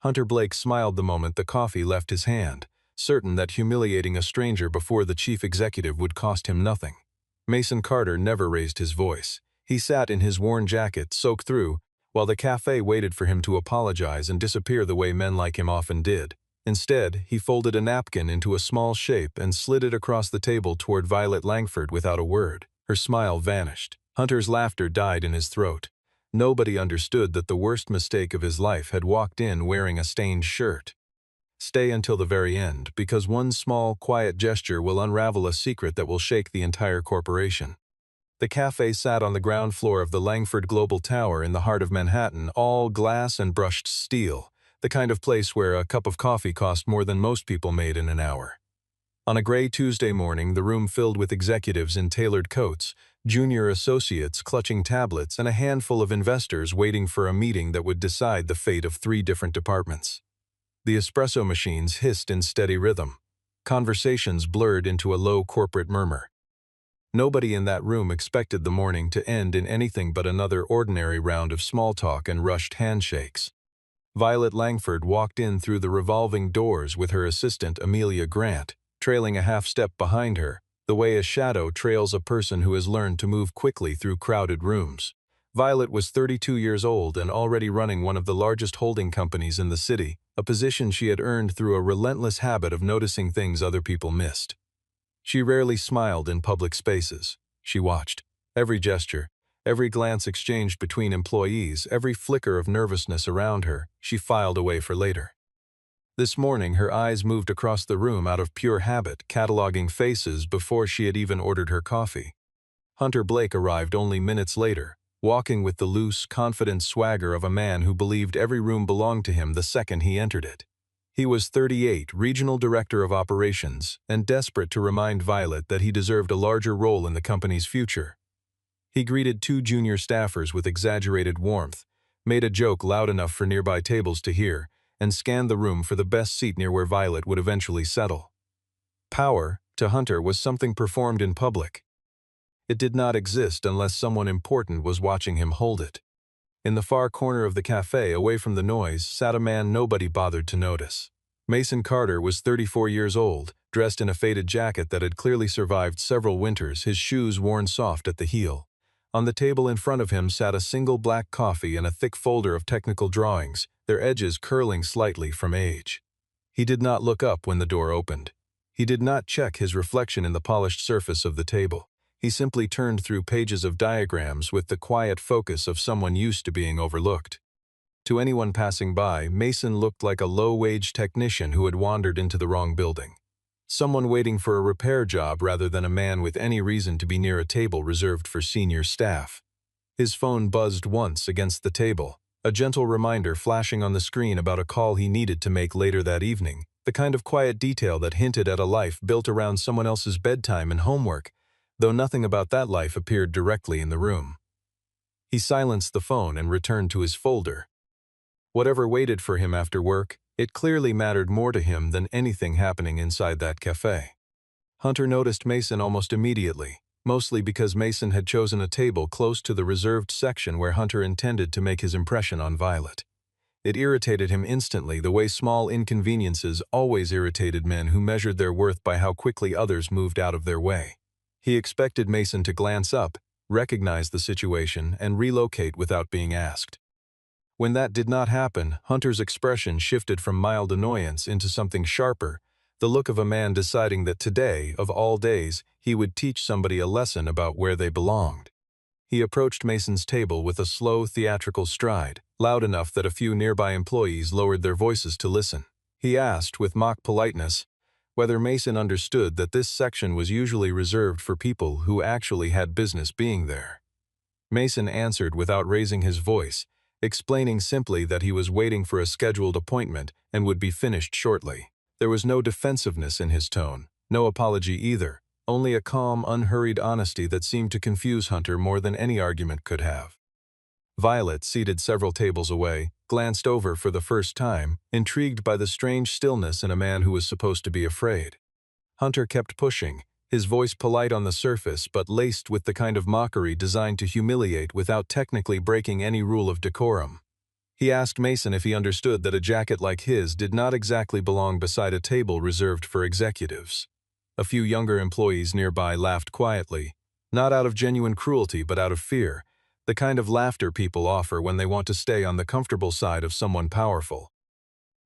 Hunter Blake smiled the moment the coffee left his hand, certain that humiliating a stranger before the chief executive would cost him nothing. Mason Carter never raised his voice. He sat in his worn jacket, soaked through, while the cafe waited for him to apologize and disappear the way men like him often did. Instead, he folded a napkin into a small shape and slid it across the table toward Violet Langford without a word. Her smile vanished. Hunter's laughter died in his throat. Nobody understood that the worst mistake of his life had walked in wearing a stained shirt. Stay until the very end, because one small, quiet gesture will unravel a secret that will shake the entire corporation. The cafe sat on the ground floor of the Langford Global Tower in the heart of Manhattan, all glass and brushed steel, the kind of place where a cup of coffee cost more than most people made in an hour. On a gray Tuesday morning, the room filled with executives in tailored coats, junior associates clutching tablets, and a handful of investors waiting for a meeting that would decide the fate of 3 different departments. The espresso machines hissed in steady rhythm. Conversations blurred into a low corporate murmur. Nobody in that room expected the morning to end in anything but another ordinary round of small talk and rushed handshakes. Violet Langford walked in through the revolving doors with her assistant Amelia Grant, trailing a half step behind her, the way a shadow trails a person who has learned to move quickly through crowded rooms. Violet was 32 years old and already running one of the largest holding companies in the city, a position she had earned through a relentless habit of noticing things other people missed. She rarely smiled in public spaces. She watched. Every gesture, every glance exchanged between employees, every flicker of nervousness around her, she filed away for later. This morning, her eyes moved across the room out of pure habit, cataloging faces before she had even ordered her coffee. Hunter Blake arrived only minutes later, walking with the loose, confident swagger of a man who believed every room belonged to him the second he entered it. He was 38, regional director of operations, and desperate to remind Violet that he deserved a larger role in the company's future. He greeted 2 junior staffers with exaggerated warmth, made a joke loud enough for nearby tables to hear, and scanned the room for the best seat near where Violet would eventually settle. Power, to Hunter, was something performed in public. It did not exist unless someone important was watching him hold it. In the far corner of the cafe, away from the noise, sat a man nobody bothered to notice. Mason Carter was 34 years old, dressed in a faded jacket that had clearly survived several winters, his shoes worn soft at the heel. On the table in front of him sat a single black coffee and a thick folder of technical drawings, their edges curling slightly from age. He did not look up when the door opened. He did not check his reflection in the polished surface of the table. He simply turned through pages of diagrams with the quiet focus of someone used to being overlooked. To anyone passing by, Mason looked like a low-wage technician who had wandered into the wrong building. Someone waiting for a repair job rather than a man with any reason to be near a table reserved for senior staff. His phone buzzed once against the table, a gentle reminder flashing on the screen about a call he needed to make later that evening, the kind of quiet detail that hinted at a life built around someone else's bedtime and homework, though nothing about that life appeared directly in the room. He silenced the phone and returned to his folder. Whatever waited for him after work, it clearly mattered more to him than anything happening inside that cafe. Hunter noticed Mason almost immediately, mostly because Mason had chosen a table close to the reserved section where Hunter intended to make his impression on Violet. It irritated him instantly the way small inconveniences always irritated men who measured their worth by how quickly others moved out of their way. He expected Mason to glance up, recognize the situation, and relocate without being asked. When that did not happen, Hunter's expression shifted from mild annoyance into something sharper, the look of a man deciding that today, of all days, he would teach somebody a lesson about where they belonged. He approached Mason's table with a slow, theatrical stride, loud enough that a few nearby employees lowered their voices to listen. He asked, with mock politeness, whether Mason understood that this section was usually reserved for people who actually had business being there. Mason answered without raising his voice, explaining simply that he was waiting for a scheduled appointment and would be finished shortly. There was no defensiveness in his tone, no apology either, only a calm, unhurried honesty that seemed to confuse Hunter more than any argument could have. Violet, seated several tables away, glanced over for the first time, intrigued by the strange stillness in a man who was supposed to be afraid. Hunter kept pushing, his voice polite on the surface but laced with the kind of mockery designed to humiliate without technically breaking any rule of decorum. He asked Mason if he understood that a jacket like his did not exactly belong beside a table reserved for executives. A few younger employees nearby laughed quietly, not out of genuine cruelty but out of fear, the kind of laughter people offer when they want to stay on the comfortable side of someone powerful.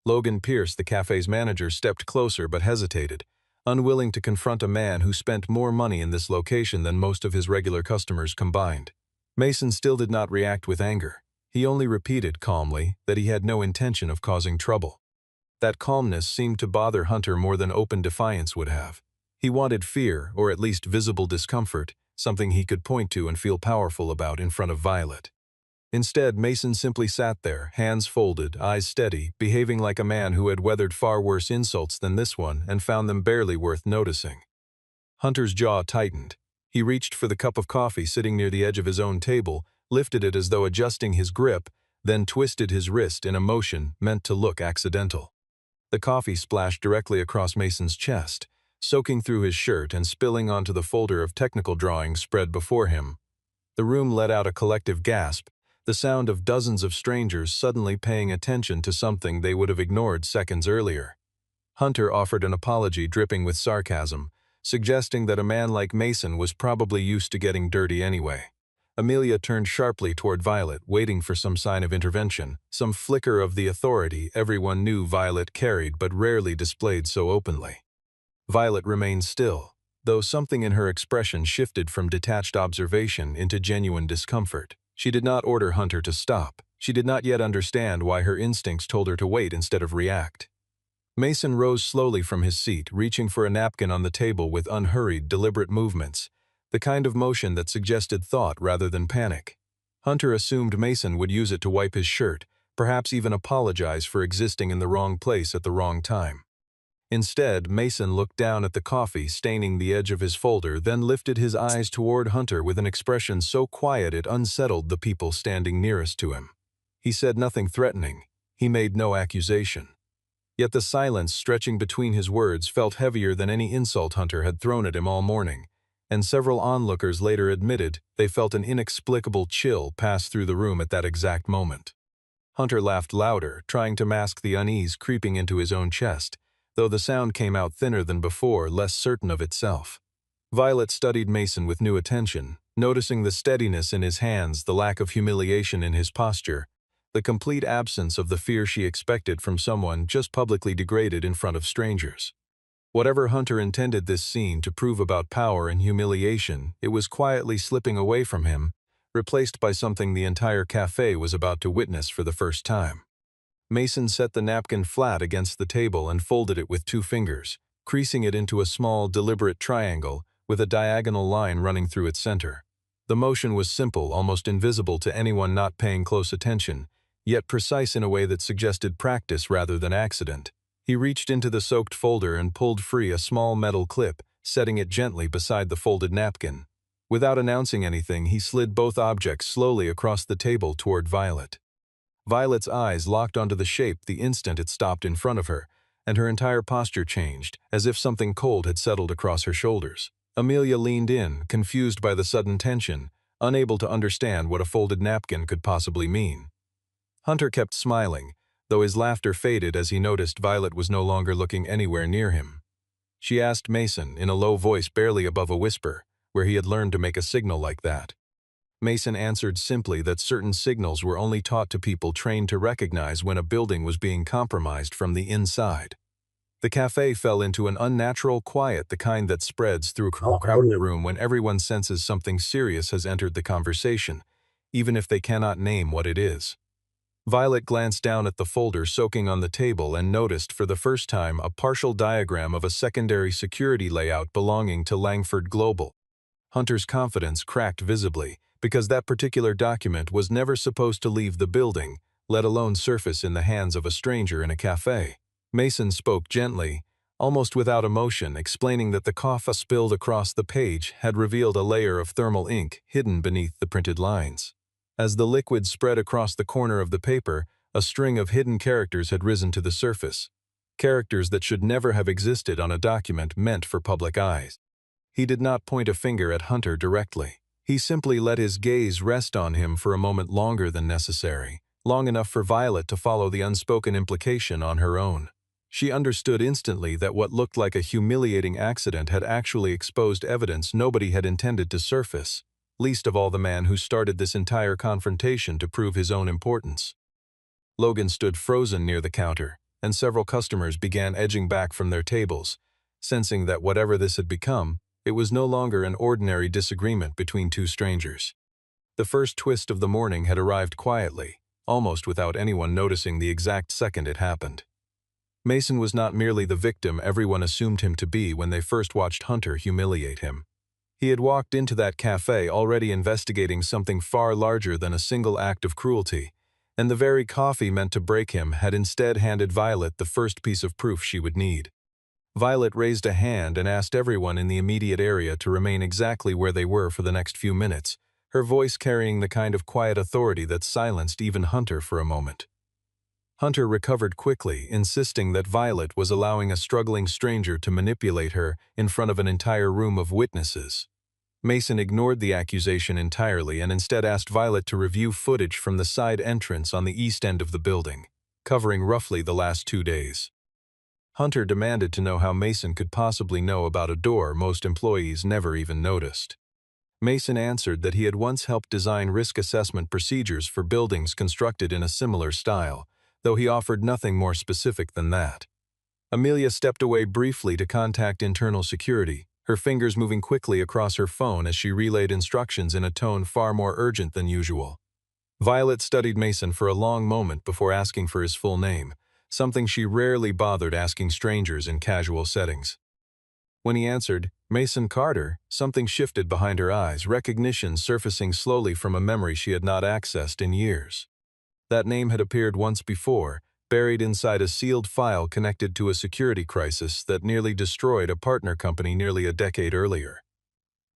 Logan Pierce, the cafe's manager, stepped closer but hesitated, unwilling to confront a man who spent more money in this location than most of his regular customers combined. Mason still did not react with anger. He only repeated calmly that he had no intention of causing trouble. That calmness seemed to bother Hunter more than open defiance would have. He wanted fear, or at least visible discomfort, something he could point to and feel powerful about in front of Violet. Instead, Mason simply sat there, hands folded, eyes steady, behaving like a man who had weathered far worse insults than this one and found them barely worth noticing. Hunter's jaw tightened. He reached for the cup of coffee sitting near the edge of his own table, lifted it as though adjusting his grip, then twisted his wrist in a motion meant to look accidental. The coffee splashed directly across Mason's chest, soaking through his shirt and spilling onto the folder of technical drawings spread before him. The room let out a collective gasp, the sound of dozens of strangers suddenly paying attention to something they would have ignored seconds earlier. Hunter offered an apology dripping with sarcasm, suggesting that a man like Mason was probably used to getting dirty anyway. Amelia turned sharply toward Violet, waiting for some sign of intervention, some flicker of the authority everyone knew Violet carried but rarely displayed so openly. Violet remained still, though something in her expression shifted from detached observation into genuine discomfort. She did not order Hunter to stop. She did not yet understand why her instincts told her to wait instead of react. Mason rose slowly from his seat, reaching for a napkin on the table with unhurried, deliberate movements, the kind of motion that suggested thought rather than panic. Hunter assumed Mason would use it to wipe his shirt, perhaps even apologize for existing in the wrong place at the wrong time. Instead, Mason looked down at the coffee staining the edge of his folder, then lifted his eyes toward Hunter with an expression so quiet it unsettled the people standing nearest to him. He said nothing threatening. He made no accusation. Yet the silence stretching between his words felt heavier than any insult Hunter had thrown at him all morning, and several onlookers later admitted they felt an inexplicable chill pass through the room at that exact moment. Hunter laughed louder, trying to mask the unease creeping into his own chest, though the sound came out thinner than before, less certain of itself. Violet studied Mason with new attention, noticing the steadiness in his hands, the lack of humiliation in his posture, the complete absence of the fear she expected from someone just publicly degraded in front of strangers. Whatever Hunter intended this scene to prove about power and humiliation, it was quietly slipping away from him, replaced by something the entire cafe was about to witness for the first time. Mason set the napkin flat against the table and folded it with 2 fingers, creasing it into a small, deliberate triangle with a diagonal line running through its center. The motion was simple, almost invisible to anyone not paying close attention, yet precise in a way that suggested practice rather than accident. He reached into the soaked folder and pulled free a small metal clip, setting it gently beside the folded napkin. Without announcing anything, he slid both objects slowly across the table toward Violet. Violet's eyes locked onto the shape the instant it stopped in front of her, and her entire posture changed, as if something cold had settled across her shoulders. Amelia leaned in, confused by the sudden tension, unable to understand what a folded napkin could possibly mean. Hunter kept smiling, though his laughter faded as he noticed Violet was no longer looking anywhere near him. She asked Mason, in a low voice barely above a whisper, where he had learned to make a signal like that. Mason answered simply that certain signals were only taught to people trained to recognize when a building was being compromised from the inside. The cafe fell into an unnatural quiet, the kind that spreads through a crowded room when everyone senses something serious has entered the conversation, even if they cannot name what it is. Violet glanced down at the folder soaking on the table and noticed for the first time a partial diagram of a secondary security layout belonging to Langford Global. Hunter's confidence cracked visibly, because that particular document was never supposed to leave the building, let alone surface in the hands of a stranger in a cafe. Mason spoke gently, almost without emotion, explaining that the coffee spilled across the page had revealed a layer of thermal ink hidden beneath the printed lines. As the liquid spread across the corner of the paper, a string of hidden characters had risen to the surface. Characters that should never have existed on a document meant for public eyes. He did not point a finger at Hunter directly. He simply let his gaze rest on him for a moment longer than necessary, long enough for Violet to follow the unspoken implication on her own. She understood instantly that what looked like a humiliating accident had actually exposed evidence nobody had intended to surface, least of all the man who started this entire confrontation to prove his own importance. Logan stood frozen near the counter, and several customers began edging back from their tables, sensing that whatever this had become, it was no longer an ordinary disagreement between two strangers. The first twist of the morning had arrived quietly, almost without anyone noticing the exact second it happened. Mason was not merely the victim everyone assumed him to be when they first watched Hunter humiliate him. He had walked into that cafe already investigating something far larger than a single act of cruelty, and the very coffee meant to break him had instead handed Violet the first piece of proof she would need. Violet raised a hand and asked everyone in the immediate area to remain exactly where they were for the next few minutes, her voice carrying the kind of quiet authority that silenced even Hunter for a moment. Hunter recovered quickly, insisting that Violet was allowing a struggling stranger to manipulate her in front of an entire room of witnesses. Mason ignored the accusation entirely and instead asked Violet to review footage from the side entrance on the east end of the building, covering roughly the last 2 days. Hunter demanded to know how Mason could possibly know about a door most employees never even noticed. Mason answered that he had once helped design risk assessment procedures for buildings constructed in a similar style, though he offered nothing more specific than that. Amelia stepped away briefly to contact internal security, her fingers moving quickly across her phone as she relayed instructions in a tone far more urgent than usual. Violet studied Mason for a long moment before asking for his full name, something she rarely bothered asking strangers in casual settings. When he answered, "Mason Carter," something shifted behind her eyes, recognition surfacing slowly from a memory she had not accessed in years. That name had appeared once before, buried inside a sealed file connected to a security crisis that nearly destroyed a partner company nearly a decade earlier.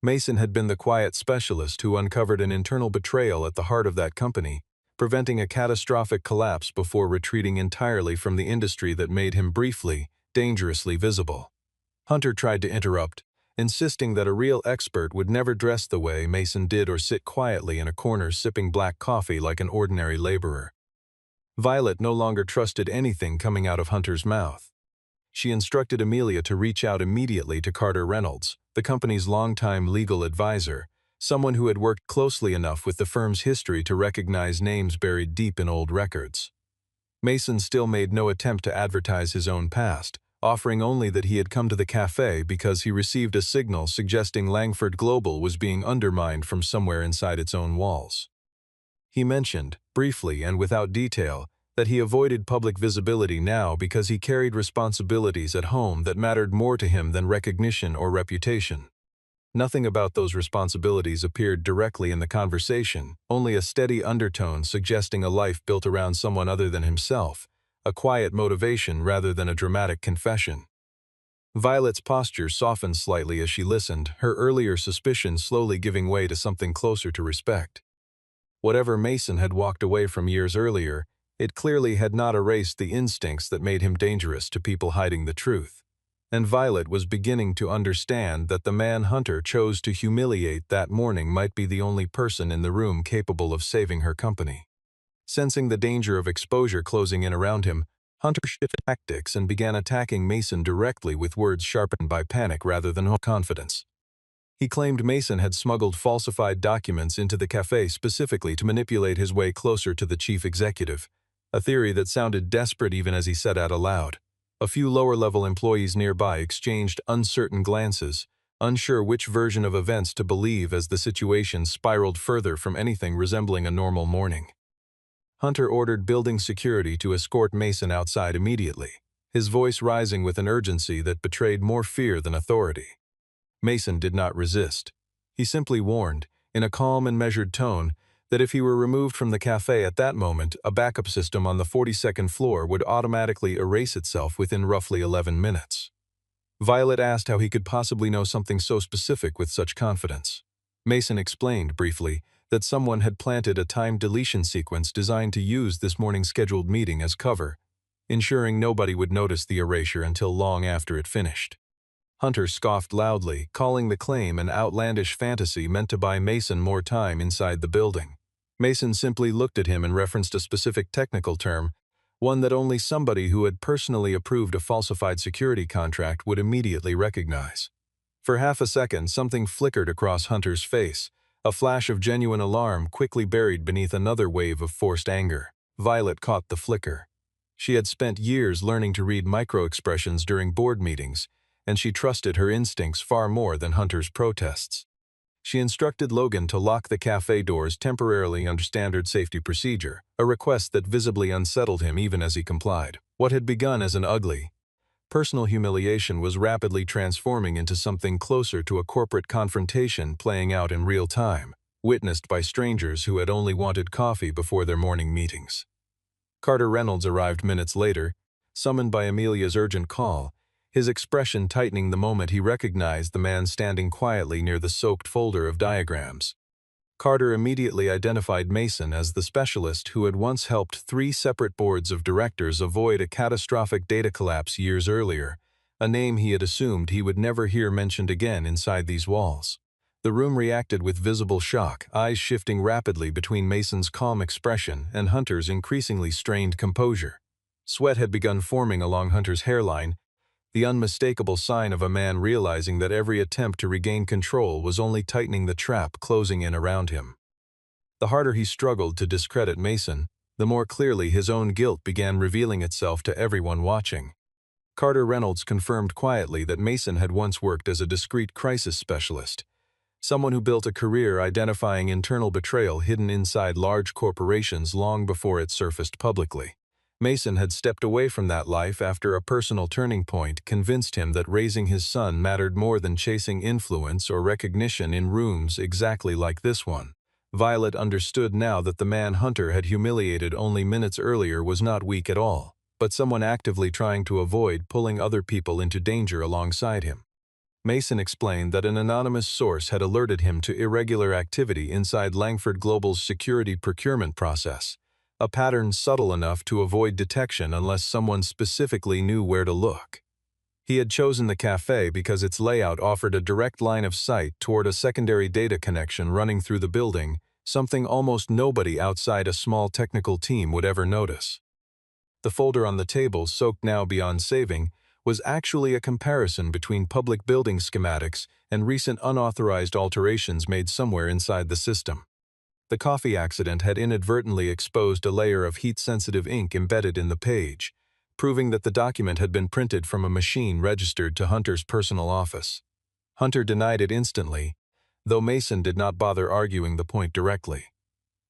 Mason had been the quiet specialist who uncovered an internal betrayal at the heart of that company, preventing a catastrophic collapse before retreating entirely from the industry that made him briefly, dangerously visible. Hunter tried to interrupt, insisting that a real expert would never dress the way Mason did or sit quietly in a corner sipping black coffee like an ordinary laborer. Violet no longer trusted anything coming out of Hunter's mouth. She instructed Amelia to reach out immediately to Carter Reynolds, the company's longtime legal advisor, someone who had worked closely enough with the firm's history to recognize names buried deep in old records. Mason still made no attempt to advertise his own past, offering only that he had come to the cafe because he received a signal suggesting Langford Global was being undermined from somewhere inside its own walls. He mentioned, briefly and without detail, that he avoided public visibility now because he carried responsibilities at home that mattered more to him than recognition or reputation. Nothing about those responsibilities appeared directly in the conversation, only a steady undertone suggesting a life built around someone other than himself, a quiet motivation rather than a dramatic confession. Violet's posture softened slightly as she listened, her earlier suspicion slowly giving way to something closer to respect. Whatever Mason had walked away from years earlier, it clearly had not erased the instincts that made him dangerous to people hiding the truth. And Violet was beginning to understand that the man Hunter chose to humiliate that morning might be the only person in the room capable of saving her company. Sensing the danger of exposure closing in around him, Hunter shifted tactics and began attacking Mason directly with words sharpened by panic rather than confidence. He claimed Mason had smuggled falsified documents into the cafe specifically to manipulate his way closer to the chief executive, a theory that sounded desperate even as he said it aloud. A few lower-level employees nearby exchanged uncertain glances, unsure which version of events to believe as the situation spiraled further from anything resembling a normal morning. Hunter ordered building security to escort Mason outside immediately, his voice rising with an urgency that betrayed more fear than authority. Mason did not resist. He simply warned, in a calm and measured tone, that if he were removed from the cafe at that moment, a backup system on the 42nd floor would automatically erase itself within roughly 11 minutes. Violet asked how he could possibly know something so specific with such confidence. Mason explained, briefly, that someone had planted a timed deletion sequence designed to use this morning's scheduled meeting as cover, ensuring nobody would notice the erasure until long after it finished. Hunter scoffed loudly, calling the claim an outlandish fantasy meant to buy Mason more time inside the building. Mason simply looked at him and referenced a specific technical term, one that only somebody who had personally approved a falsified security contract would immediately recognize. For half a second, something flickered across Hunter's face, a flash of genuine alarm quickly buried beneath another wave of forced anger. Violet caught the flicker. She had spent years learning to read micro-expressions during board meetings, and she trusted her instincts far more than Hunter's protests. She instructed Logan to lock the cafe doors temporarily under standard safety procedure, a request that visibly unsettled him even as he complied. What had begun as an ugly, personal humiliation was rapidly transforming into something closer to a corporate confrontation playing out in real time, witnessed by strangers who had only wanted coffee before their morning meetings. Carter Reynolds arrived minutes later, summoned by Amelia's urgent call, his expression tightening the moment he recognized the man standing quietly near the soaked folder of diagrams. Carter immediately identified Mason as the specialist who had once helped 3 separate boards of directors avoid a catastrophic data collapse years earlier, a name he had assumed he would never hear mentioned again inside these walls. The room reacted with visible shock, eyes shifting rapidly between Mason's calm expression and Hunter's increasingly strained composure. Sweat had begun forming along Hunter's hairline, the unmistakable sign of a man realizing that every attempt to regain control was only tightening the trap closing in around him. The harder he struggled to discredit Mason, the more clearly his own guilt began revealing itself to everyone watching. Carter Reynolds confirmed quietly that Mason had once worked as a discreet crisis specialist, someone who built a career identifying internal betrayal hidden inside large corporations long before it surfaced publicly. Mason had stepped away from that life after a personal turning point convinced him that raising his son mattered more than chasing influence or recognition in rooms exactly like this one. Violet understood now that the man Hunter had humiliated only minutes earlier was not weak at all, but someone actively trying to avoid pulling other people into danger alongside him. Mason explained that an anonymous source had alerted him to irregular activity inside Langford Global's security procurement process, a pattern subtle enough to avoid detection unless someone specifically knew where to look. He had chosen the cafe because its layout offered a direct line of sight toward a secondary data connection running through the building, something almost nobody outside a small technical team would ever notice. The folder on the table, soaked now beyond saving, was actually a comparison between public building schematics and recent unauthorized alterations made somewhere inside the system. The coffee accident had inadvertently exposed a layer of heat-sensitive ink embedded in the page, proving that the document had been printed from a machine registered to Hunter's personal office. Hunter denied it instantly, though Mason did not bother arguing the point directly.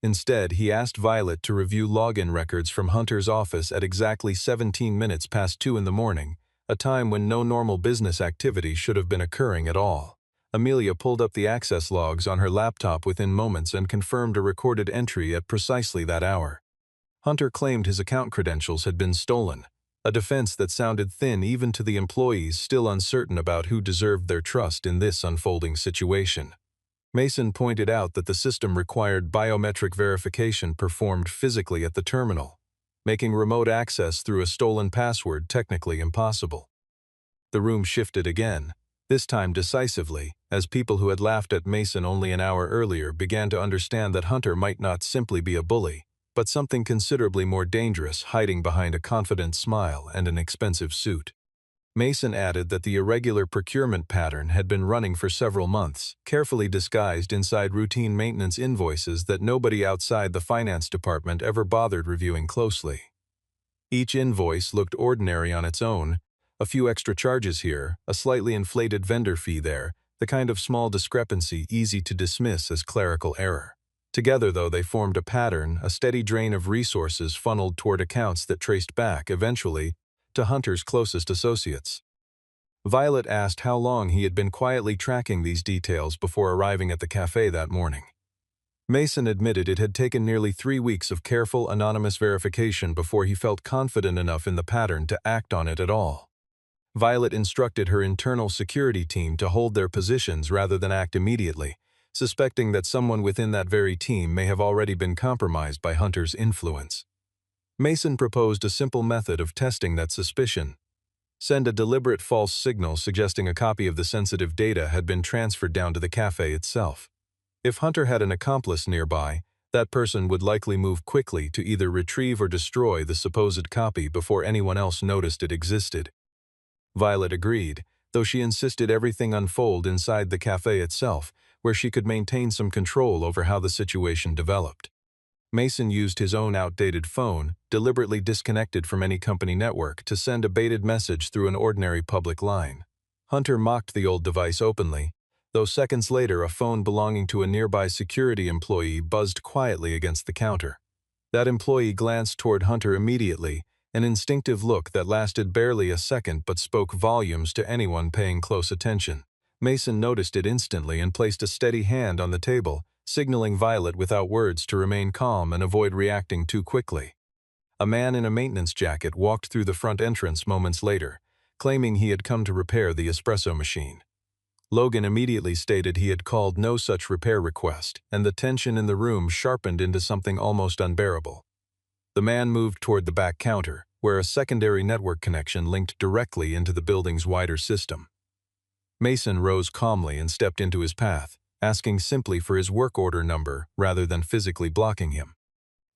Instead, he asked Violet to review login records from Hunter's office at exactly 17 minutes past 2 in the morning, a time when no normal business activity should have been occurring at all. Amelia pulled up the access logs on her laptop within moments and confirmed a recorded entry at precisely that hour. Hunter claimed his account credentials had been stolen, a defense that sounded thin even to the employees still uncertain about who deserved their trust in this unfolding situation. Mason pointed out that the system required biometric verification performed physically at the terminal, making remote access through a stolen password technically impossible. The room shifted again, this time decisively, as people who had laughed at Mason only an hour earlier began to understand that Hunter might not simply be a bully, but something considerably more dangerous hiding behind a confident smile and an expensive suit. Mason added that the irregular procurement pattern had been running for several months, carefully disguised inside routine maintenance invoices that nobody outside the finance department ever bothered reviewing closely. Each invoice looked ordinary on its own, a few extra charges here, a slightly inflated vendor fee there, the kind of small discrepancy easy to dismiss as clerical error. Together, though, they formed a pattern, a steady drain of resources funneled toward accounts that traced back, eventually, to Hunter's closest associates. Violet asked how long he had been quietly tracking these details before arriving at the cafe that morning. Mason admitted it had taken nearly 3 weeks of careful, anonymous verification before he felt confident enough in the pattern to act on it at all. Violet instructed her internal security team to hold their positions rather than act immediately, suspecting that someone within that very team may have already been compromised by Hunter's influence. Mason proposed a simple method of testing that suspicion. Send a deliberate false signal suggesting a copy of the sensitive data had been transferred down to the cafe itself. If Hunter had an accomplice nearby, That person would likely move quickly to either retrieve or destroy the supposed copy before anyone else noticed it existed. Violet agreed, though she insisted everything unfold inside the cafe itself, where she could maintain some control over how the situation developed. Mason used his own outdated phone, deliberately disconnected from any company network, to send a baited message through an ordinary public line. Hunter mocked the old device openly, though seconds later a phone belonging to a nearby security employee buzzed quietly against the counter. That employee glanced toward Hunter immediately, an instinctive look that lasted barely a second but spoke volumes to anyone paying close attention. Mason noticed it instantly and placed a steady hand on the table, signaling Violet without words to remain calm and avoid reacting too quickly. A man in a maintenance jacket walked through the front entrance moments later, claiming he had come to repair the espresso machine. Logan immediately stated he had called no such repair request, and the tension in the room sharpened into something almost unbearable. The man moved toward the back counter, where a secondary network connection linked directly into the building's wider system. Mason rose calmly and stepped into his path, asking simply for his work order number rather than physically blocking him.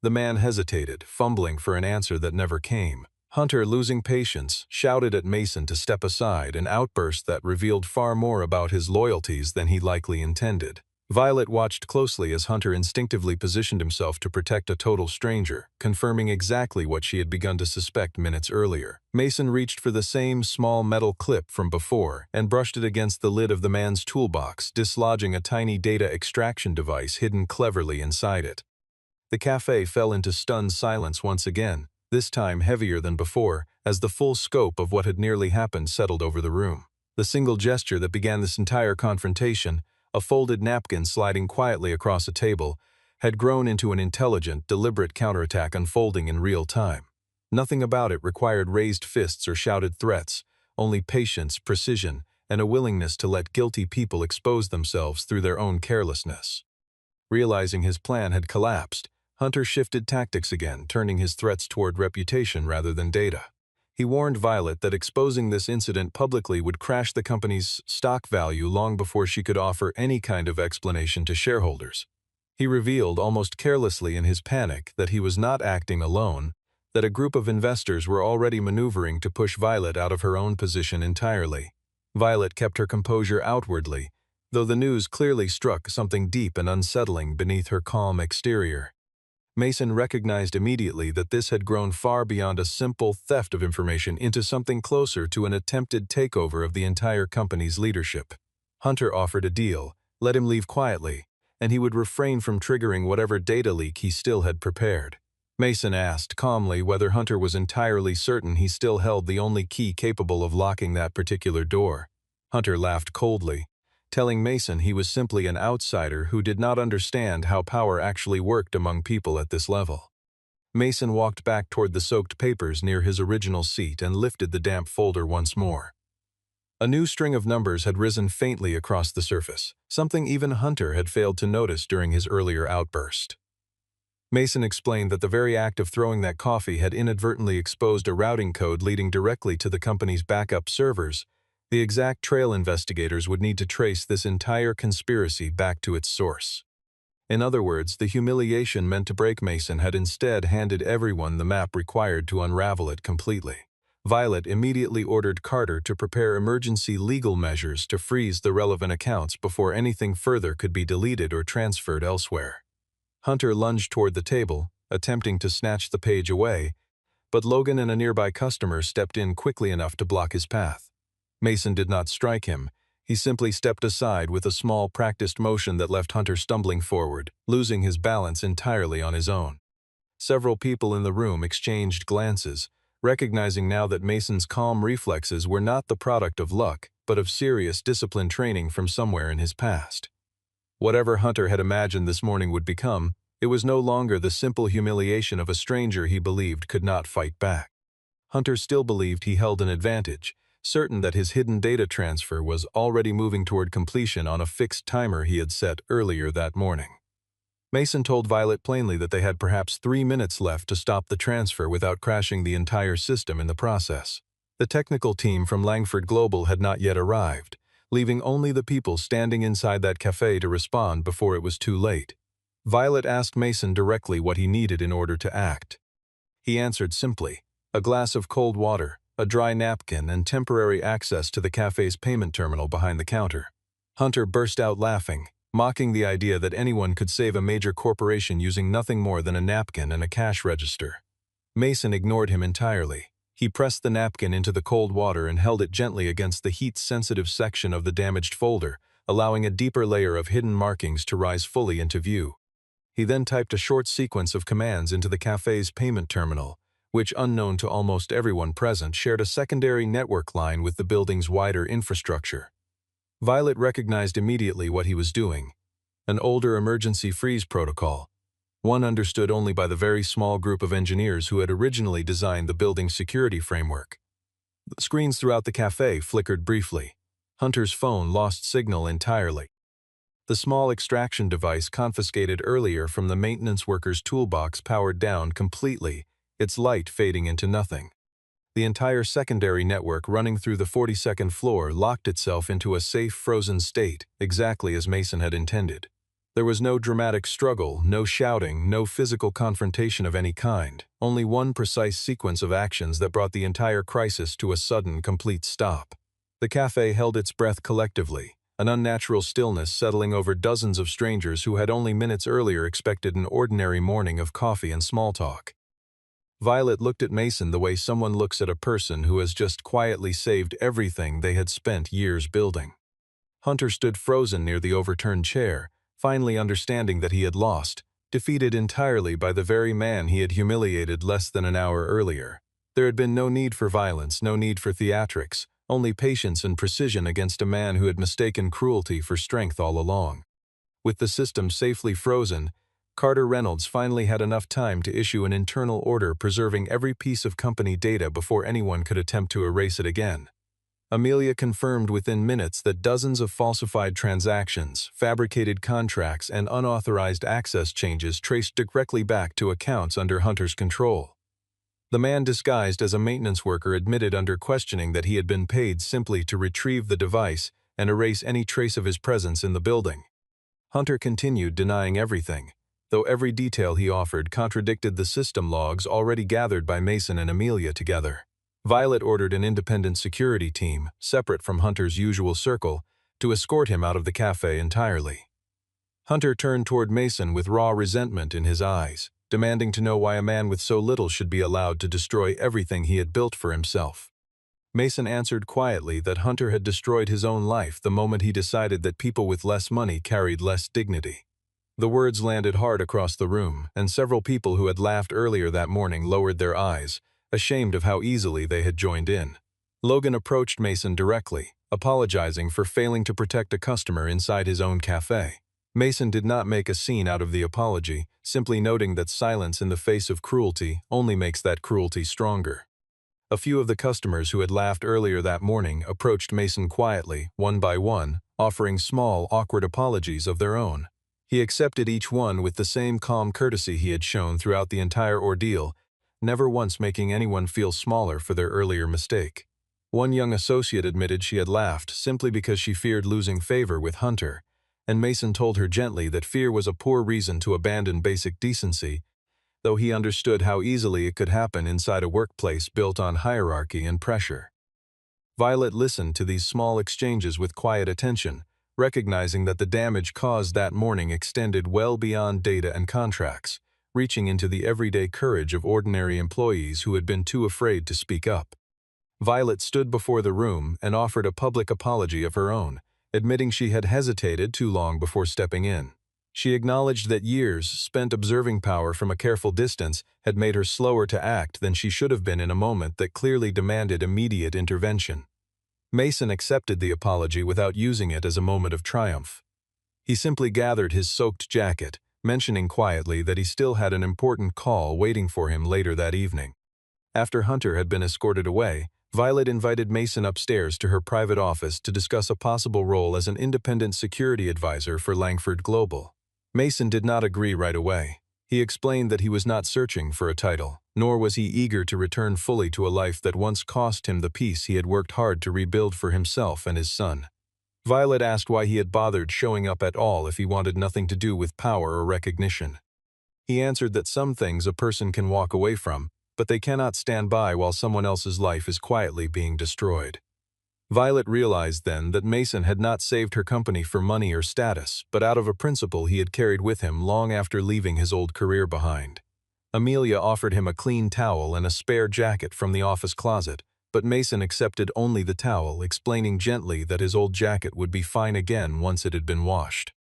The man hesitated, fumbling for an answer that never came. Hunter, losing patience, shouted at Mason to step aside, an outburst that revealed far more about his loyalties than he likely intended. Violet watched closely as Hunter instinctively positioned himself to protect a total stranger, confirming exactly what she had begun to suspect minutes earlier. Mason reached for the same small metal clip from before and brushed it against the lid of the man's toolbox, dislodging a tiny data extraction device hidden cleverly inside it. The cafe fell into stunned silence once again, this time heavier than before, as the full scope of what had nearly happened settled over the room. The single gesture that began this entire confrontation, a folded napkin sliding quietly across a table, had grown into an intelligent, deliberate counterattack unfolding in real time. Nothing about it required raised fists or shouted threats, only patience, precision, and a willingness to let guilty people expose themselves through their own carelessness. Realizing his plan had collapsed, Hunter shifted tactics again, turning his threats toward reputation rather than data. He warned Violet that exposing this incident publicly would crash the company's stock value long before she could offer any kind of explanation to shareholders. He revealed almost carelessly in his panic that he was not acting alone, that a group of investors were already maneuvering to push Violet out of her own position entirely. Violet kept her composure outwardly, though the news clearly struck something deep and unsettling beneath her calm exterior. Mason recognized immediately that this had grown far beyond a simple theft of information into something closer to an attempted takeover of the entire company's leadership. Hunter offered a deal, let him leave quietly, and he would refrain from triggering whatever data leak he still had prepared. Mason asked calmly whether Hunter was entirely certain he still held the only key capable of locking that particular door. Hunter laughed coldly, telling Mason he was simply an outsider who did not understand how power actually worked among people at this level. Mason walked back toward the soaked papers near his original seat and lifted the damp folder once more. A new string of numbers had risen faintly across the surface, something even Hunter had failed to notice during his earlier outburst. Mason explained that the very act of throwing that coffee had inadvertently exposed a routing code leading directly to the company's backup servers. The exact trail investigators would need to trace this entire conspiracy back to its source. In other words, the humiliation meant to break Mason had instead handed everyone the map required to unravel it completely. Violet immediately ordered Carter to prepare emergency legal measures to freeze the relevant accounts before anything further could be deleted or transferred elsewhere. Hunter lunged toward the table, attempting to snatch the page away, but Logan and a nearby customer stepped in quickly enough to block his path. Mason did not strike him. He simply stepped aside with a small, practiced motion that left Hunter stumbling forward, losing his balance entirely on his own. Several people in the room exchanged glances, recognizing now that Mason's calm reflexes were not the product of luck, but of serious discipline training from somewhere in his past. Whatever Hunter had imagined this morning would become, it was no longer the simple humiliation of a stranger he believed could not fight back. Hunter still believed he held an advantage, certain that his hidden data transfer was already moving toward completion on a fixed timer he had set earlier that morning. Mason told Violet plainly that they had perhaps 3 minutes left to stop the transfer without crashing the entire system in the process. The technical team from Langford Global had not yet arrived, leaving only the people standing inside that cafe to respond before it was too late. Violet asked Mason directly what he needed in order to act. He answered simply, a glass of cold water, a dry napkin, and temporary access to the cafe's payment terminal behind the counter. Hunter burst out laughing, mocking the idea that anyone could save a major corporation using nothing more than a napkin and a cash register. Mason ignored him entirely. He pressed the napkin into the cold water and held it gently against the heat-sensitive section of the damaged folder, allowing a deeper layer of hidden markings to rise fully into view. He then typed a short sequence of commands into the cafe's payment terminal, which, unknown to almost everyone present, shared a secondary network line with the building's wider infrastructure. Violet recognized immediately what he was doing: an older emergency freeze protocol, one understood only by the very small group of engineers who had originally designed the building's security framework. The screens throughout the cafe flickered briefly. Hunter's phone lost signal entirely. The small extraction device confiscated earlier from the maintenance worker's toolbox powered down completely, its light fading into nothing. The entire secondary network running through the 42nd floor locked itself into a safe frozen state, exactly as Mason had intended. There was no dramatic struggle, no shouting, no physical confrontation of any kind, only one precise sequence of actions that brought the entire crisis to a sudden, complete stop. The cafe held its breath collectively, an unnatural stillness settling over dozens of strangers who had only minutes earlier expected an ordinary morning of coffee and small talk. Violet looked at Mason the way someone looks at a person who has just quietly saved everything they had spent years building. Hunter stood frozen near the overturned chair, finally understanding that he had lost, defeated entirely by the very man he had humiliated less than an hour earlier. There had been no need for violence, no need for theatrics, only patience and precision against a man who had mistaken cruelty for strength all along. With the system safely frozen, Carter Reynolds finally had enough time to issue an internal order preserving every piece of company data before anyone could attempt to erase it again. Amelia confirmed within minutes that dozens of falsified transactions, fabricated contracts, and unauthorized access changes traced directly back to accounts under Hunter's control. The man disguised as a maintenance worker admitted under questioning that he had been paid simply to retrieve the device and erase any trace of his presence in the building. Hunter continued denying everything, though every detail he offered contradicted the system logs already gathered by Mason and Amelia together. Violet ordered an independent security team, separate from Hunter's usual circle, to escort him out of the cafe entirely. Hunter turned toward Mason with raw resentment in his eyes, demanding to know why a man with so little should be allowed to destroy everything he had built for himself. Mason answered quietly that Hunter had destroyed his own life the moment he decided that people with less money carried less dignity. The words landed hard across the room, and several people who had laughed earlier that morning lowered their eyes, ashamed of how easily they had joined in. Logan approached Mason directly, apologizing for failing to protect a customer inside his own cafe. Mason did not make a scene out of the apology, simply noting that silence in the face of cruelty only makes that cruelty stronger. A few of the customers who had laughed earlier that morning approached Mason quietly, one by one, offering small, awkward apologies of their own. He accepted each one with the same calm courtesy he had shown throughout the entire ordeal, never once making anyone feel smaller for their earlier mistake. One young associate admitted she had laughed simply because she feared losing favor with Hunter, and Mason told her gently that fear was a poor reason to abandon basic decency, though he understood how easily it could happen inside a workplace built on hierarchy and pressure. Violet listened to these small exchanges with quiet attention, recognizing that the damage caused that morning extended well beyond data and contracts, reaching into the everyday courage of ordinary employees who had been too afraid to speak up. Violet stood before the room and offered a public apology of her own, admitting she had hesitated too long before stepping in. She acknowledged that years spent observing power from a careful distance had made her slower to act than she should have been in a moment that clearly demanded immediate intervention. Mason accepted the apology without using it as a moment of triumph. He simply gathered his soaked jacket, mentioning quietly that he still had an important call waiting for him later that evening. After Hunter had been escorted away, Violet invited Mason upstairs to her private office to discuss a possible role as an independent security advisor for Langford Global. Mason did not agree right away. He explained that he was not searching for a title, nor was he eager to return fully to a life that once cost him the peace he had worked hard to rebuild for himself and his son. Violet asked why he had bothered showing up at all if he wanted nothing to do with power or recognition. He answered that some things a person can walk away from, but they cannot stand by while someone else's life is quietly being destroyed. Violet realized then that Mason had not saved her company for money or status, but out of a principle he had carried with him long after leaving his old career behind. Amelia offered him a clean towel and a spare jacket from the office closet, but Mason accepted only the towel, explaining gently that his old jacket would be fine again once it had been washed.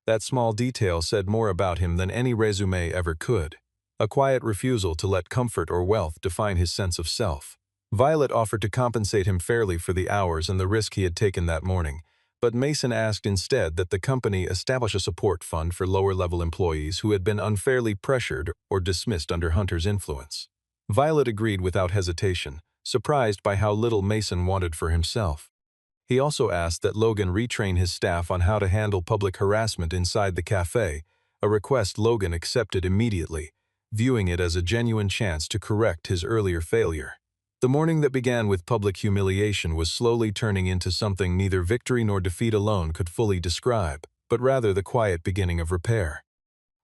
That small detail said more about him than any resume ever could. A quiet refusal to let comfort or wealth define his sense of self. Violet offered to compensate him fairly for the hours and the risk he had taken that morning, but Mason asked instead that the company establish a support fund for lower-level employees who had been unfairly pressured or dismissed under Hunter's influence. Violet agreed without hesitation, surprised by how little Mason wanted for himself. He also asked that Logan retrain his staff on how to handle public harassment inside the cafe, a request Logan accepted immediately, viewing it as a genuine chance to correct his earlier failure. The morning that began with public humiliation was slowly turning into something neither victory nor defeat alone could fully describe, but rather the quiet beginning of repair.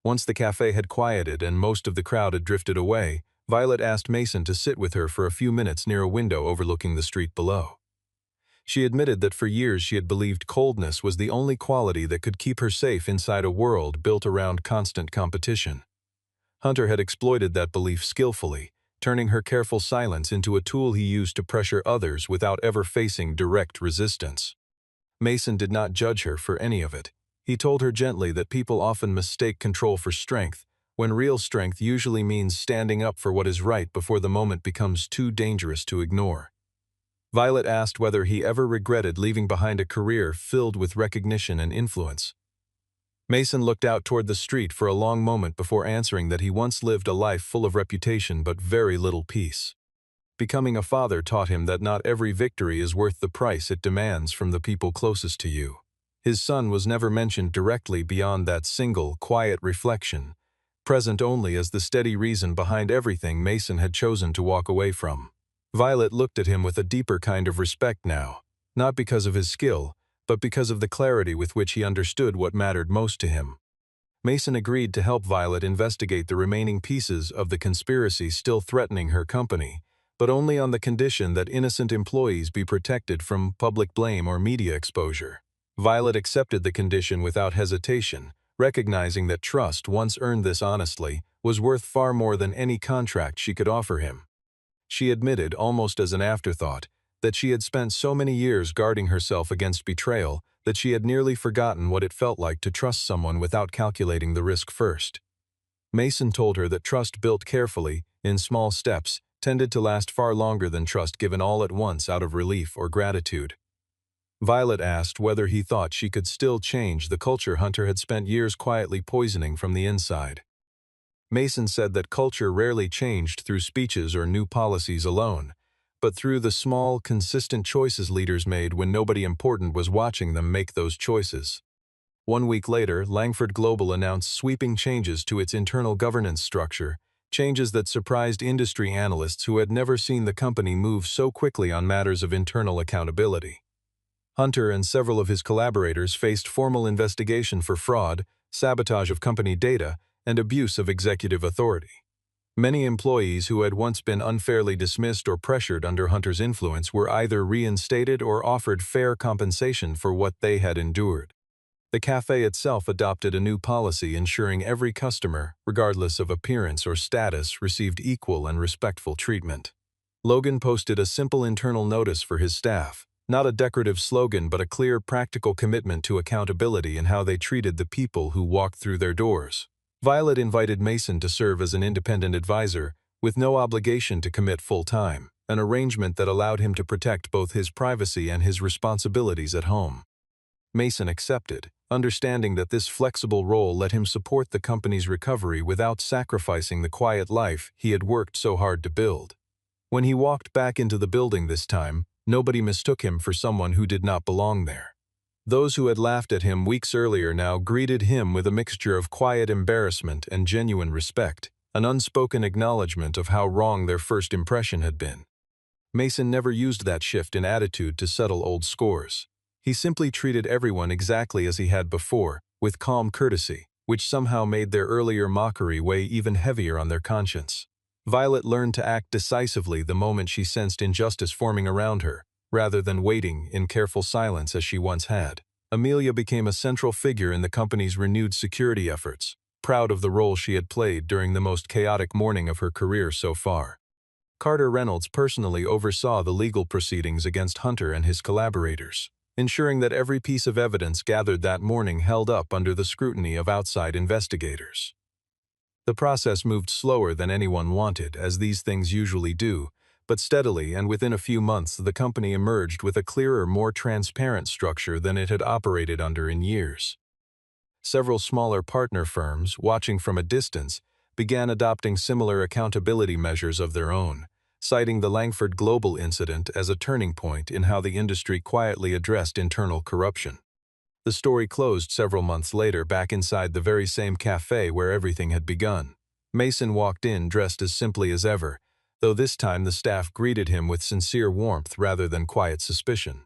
Once the cafe had quieted and most of the crowd had drifted away, Violet asked Mason to sit with her for a few minutes near a window overlooking the street below. She admitted that for years she had believed coldness was the only quality that could keep her safe inside a world built around constant competition. Hunter had exploited that belief skillfully, turning her careful silence into a tool he used to pressure others without ever facing direct resistance. Mason did not judge her for any of it. He told her gently that people often mistake control for strength, when real strength usually means standing up for what is right before the moment becomes too dangerous to ignore. Violet asked whether he ever regretted leaving behind a career filled with recognition and influence. Mason looked out toward the street for a long moment before answering that he once lived a life full of reputation but very little peace. Becoming a father taught him that not every victory is worth the price it demands from the people closest to you. His son was never mentioned directly beyond that single, quiet reflection, present only as the steady reason behind everything Mason had chosen to walk away from. Violet looked at him with a deeper kind of respect now, not because of his skill, but because of the clarity with which he understood what mattered most to him. Mason agreed to help Violet investigate the remaining pieces of the conspiracy still threatening her company, but only on the condition that innocent employees be protected from public blame or media exposure. Violet accepted the condition without hesitation, recognizing that trust, once earned this honestly, was worth far more than any contract she could offer him. She admitted, almost as an afterthought, that she had spent so many years guarding herself against betrayal that she had nearly forgotten what it felt like to trust someone without calculating the risk first. Mason told her that trust built carefully, in small steps, tended to last far longer than trust given all at once out of relief or gratitude. Violet asked whether he thought she could still change the culture Hunter had spent years quietly poisoning from the inside. Mason said that culture rarely changed through speeches or new policies alone, but through the small, consistent choices leaders made when nobody important was watching them make those choices. 1 week later, Langford Global announced sweeping changes to its internal governance structure, changes that surprised industry analysts who had never seen the company move so quickly on matters of internal accountability. Hunter and several of his collaborators faced formal investigation for fraud, sabotage of company data, and abuse of executive authority. Many employees who had once been unfairly dismissed or pressured under Hunter's influence were either reinstated or offered fair compensation for what they had endured. The cafe itself adopted a new policy ensuring every customer, regardless of appearance or status, received equal and respectful treatment. Logan posted a simple internal notice for his staff, not a decorative slogan but a clear, practical commitment to accountability in how they treated the people who walked through their doors. Violet invited Mason to serve as an independent advisor, with no obligation to commit full-time, an arrangement that allowed him to protect both his privacy and his responsibilities at home. Mason accepted, understanding that this flexible role let him support the company's recovery without sacrificing the quiet life he had worked so hard to build. When he walked back into the building this time, nobody mistook him for someone who did not belong there. Those who had laughed at him weeks earlier now greeted him with a mixture of quiet embarrassment and genuine respect, an unspoken acknowledgement of how wrong their first impression had been. Mason never used that shift in attitude to settle old scores. He simply treated everyone exactly as he had before, with calm courtesy, which somehow made their earlier mockery weigh even heavier on their conscience. Violet learned to act decisively the moment she sensed injustice forming around her, rather than waiting in careful silence as she once had. Amelia became a central figure in the company's renewed security efforts, proud of the role she had played during the most chaotic morning of her career so far. Carter Reynolds personally oversaw the legal proceedings against Hunter and his collaborators, ensuring that every piece of evidence gathered that morning held up under the scrutiny of outside investigators. The process moved slower than anyone wanted, as these things usually do, but steadily, and within a few months the company emerged with a clearer, more transparent structure than it had operated under in years. Several smaller partner firms, watching from a distance, began adopting similar accountability measures of their own, citing the Langford Global incident as a turning point in how the industry quietly addressed internal corruption. The story closed several months later back inside the very same cafe where everything had begun. Mason walked in dressed as simply as ever, though this time the staff greeted him with sincere warmth rather than quiet suspicion.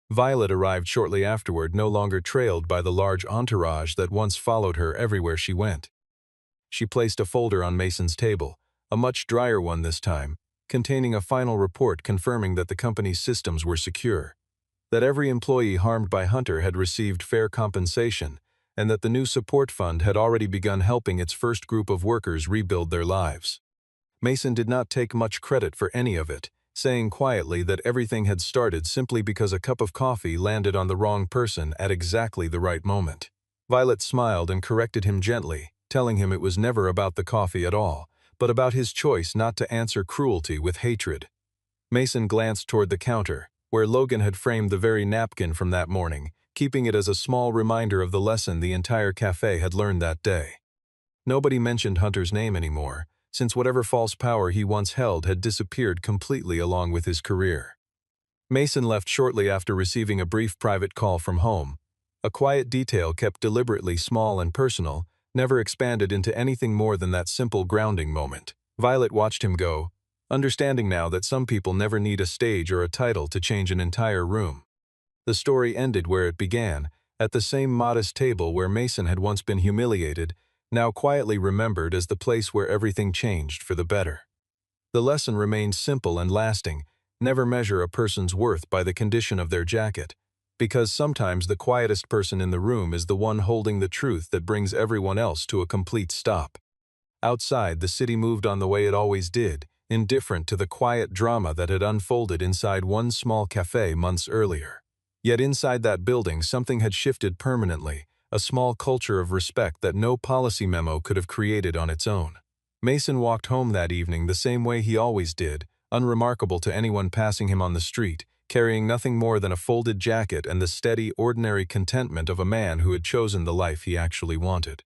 Violet arrived shortly afterward, no longer trailed by the large entourage that once followed her everywhere she went. She placed a folder on Mason's table, a much drier one this time, containing a final report confirming that the company's systems were secure, that every employee harmed by Hunter had received fair compensation, and that the new support fund had already begun helping its first group of workers rebuild their lives. Mason did not take much credit for any of it, saying quietly that everything had started simply because a cup of coffee landed on the wrong person at exactly the right moment. Violet smiled and corrected him gently, telling him it was never about the coffee at all, but about his choice not to answer cruelty with hatred. Mason glanced toward the counter, where Logan had framed the very napkin from that morning, keeping it as a small reminder of the lesson the entire cafe had learned that day. Nobody mentioned Hunter's name anymore, since whatever false power he once held had disappeared completely along with his career. Mason left shortly after receiving a brief private call from home, a quiet detail kept deliberately small and personal, never expanded into anything more than that simple grounding moment. Violet watched him go, understanding now that some people never need a stage or a title to change an entire room. The story ended where it began, at the same modest table where Mason had once been humiliated, now quietly remembered as the place where everything changed for the better. The lesson remained simple and lasting: never measure a person's worth by the condition of their jacket, because sometimes the quietest person in the room is the one holding the truth that brings everyone else to a complete stop. Outside, the city moved on the way it always did, indifferent to the quiet drama that had unfolded inside one small cafe months earlier. Yet inside that building something had shifted permanently, a small culture of respect that no policy memo could have created on its own. Mason walked home that evening the same way he always did, unremarkable to anyone passing him on the street, carrying nothing more than a folded jacket and the steady, ordinary contentment of a man who had chosen the life he actually wanted.